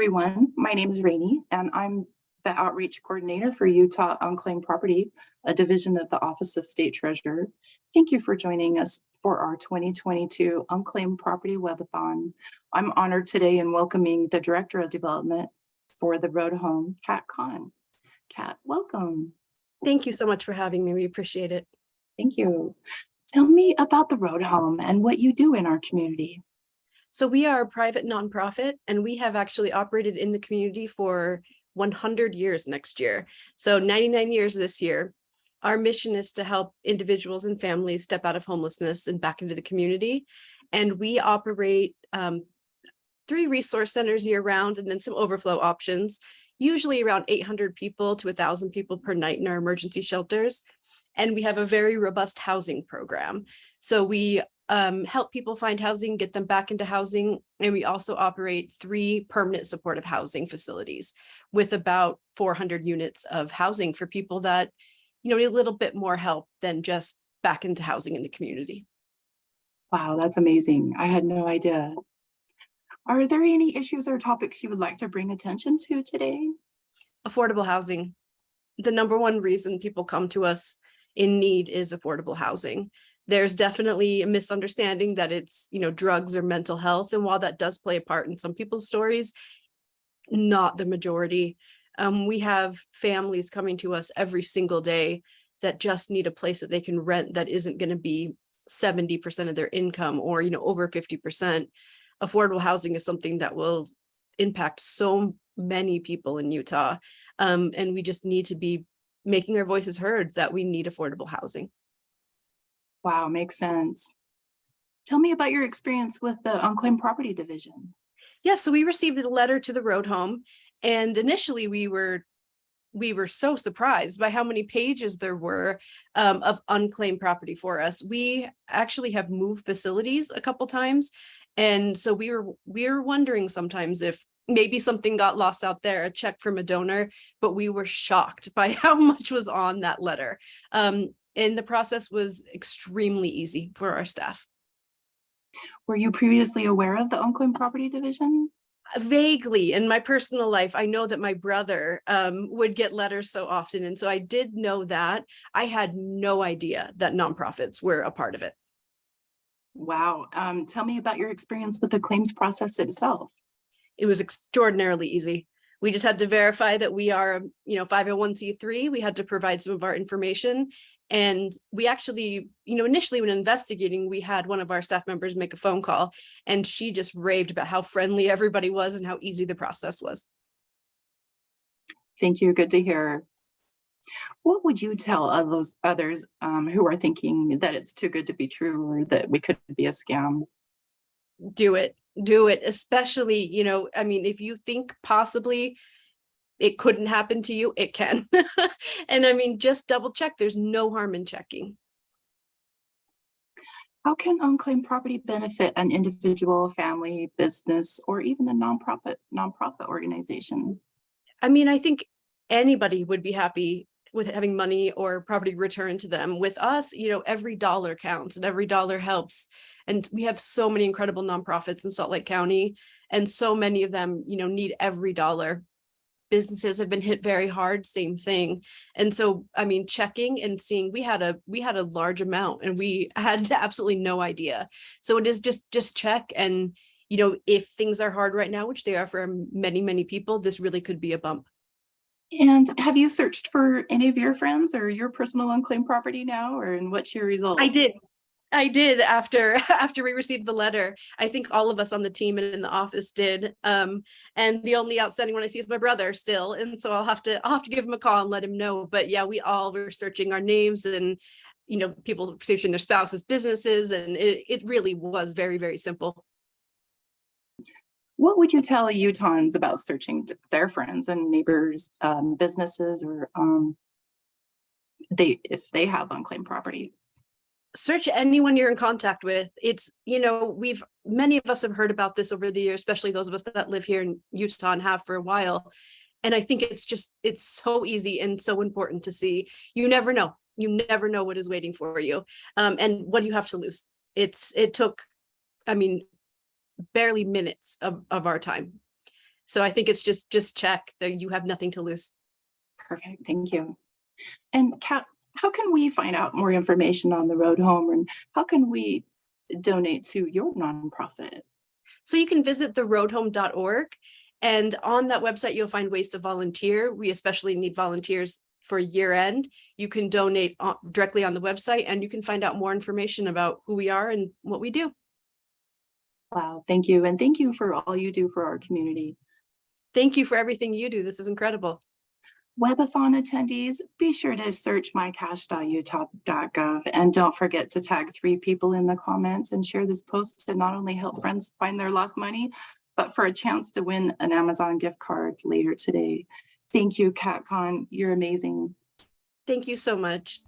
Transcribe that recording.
everyone. My name is Rainey, and I'm the outreach coordinator for Utah Unclaimed Property, a division of the Office of State Treasurer. Thank you for joining us for our 2022 Unclaimed Property Webathon. I'm honored today in welcoming the Director of Development for the Road Home, Kat Kahn. Kat, welcome. Thank you so much for having me. We appreciate it. Thank you. Tell me about the Road Home and what you do in our community. So we are a private nonprofit, and we have actually operated in the community for 100 years next year. So 99 years this year. Our mission is to help individuals and families step out of homelessness and back into the community. And we operate 3 resource centers year round, and then some overflow options, usually around 800 people to 1,000 people per night in our emergency shelters. And we have a very robust housing program. So we help people find housing, get them back into housing. And we also operate 3 permanent supportive housing facilities with about 400 units of housing for people that, need a little bit more help than just back into housing in the community. Wow, that's amazing. I had no idea. Are there any issues or topics you would like to bring attention to today? Affordable housing. The number one reason people come to us in need is affordable housing. There's definitely a misunderstanding that it's, drugs or mental health. And while that does play a part in some people's stories, not the majority. We have families coming to us every single day that just need a place that they can rent that isn't going to be 70% of their income or, over 50%. Affordable housing is something that will impact so many people in Utah. And we just need to be making our voices heard that we need affordable housing. Wow, makes sense. Tell me about your experience with the Unclaimed Property Division. Yeah, so we received a letter to the Road Home, and initially we were so surprised by how many pages there were of unclaimed property for us. We actually have moved facilities a couple times, and so we were wondering sometimes if maybe something got lost out there, a check from a donor, but we were shocked by how much was on that letter. And the process was extremely easy for our staff. Were you previously aware of the Unclaimed Property Division? Vaguely. In my personal life, I know that my brother would get letters so often. And so I did know that. I had no idea that nonprofits were a part of it. Wow. Tell me about your experience with the claims process itself. It was extraordinarily easy. We just had to verify that we are, 501c3. We had to provide some of our information. And we actually, initially when investigating, we had one of our staff members make a phone call, and she just raved about how friendly everybody was and how easy the process was. Thank you. Good to hear. What would you tell those others who are thinking that it's too good to be true or that we could be a scam? Do it, especially, if you think possibly it couldn't happen to you, it can. And just double check. There's no harm in checking. How can unclaimed property benefit an individual, family, business, or even a nonprofit organization? I think anybody would be happy with having money or property returned to them. With us, every dollar counts and every dollar helps. And we have so many incredible nonprofits in Salt Lake County, and so many of them, need every dollar. Businesses have been hit very hard, same thing. And so, checking and seeing, we had a large amount and we had absolutely no idea. So it is just check. And, if things are hard right now, which they are for many, many people, this really could be a bump. And have you searched for any of your friends or your personal unclaimed property now, and what's your result? I did after we received the letter. I think all of us on the team and in the office did. And the only outstanding one I see is my brother still. And so I'll have to give him a call and let him know. But yeah, we all were searching our names and, people searching their spouses' businesses. And it really was very, very simple. What would you tell Utahns about searching their friends and neighbors, businesses, or if they have unclaimed property? Search anyone you're in contact with. It's, many of us have heard about this over the years, especially those of us that live here in Utah and have for a while. And I think it's so easy and so important to see. You never know what is waiting for you. And what do you have to lose? It took, barely minutes of our time. So I think it's just check that you have nothing to lose. Perfect, thank you. And Kat, how can we find out more information on the road home, and how can we donate to your nonprofit? So you can visit theroadhome.org, and on that website, you'll find ways to volunteer. We especially need volunteers for year end. You can donate directly on the website, and you can find out more information about who we are and what we do. Wow, thank you. And thank you for all you do for our community. Thank you for everything you do. This is incredible. Webathon attendees, be sure to search mycash.utah.gov, and don't forget to tag 3 people in the comments and share this post to not only help friends find their lost money, but for a chance to win an Amazon gift card later today. Thank you, Kat Kahn. You're amazing. Thank you so much.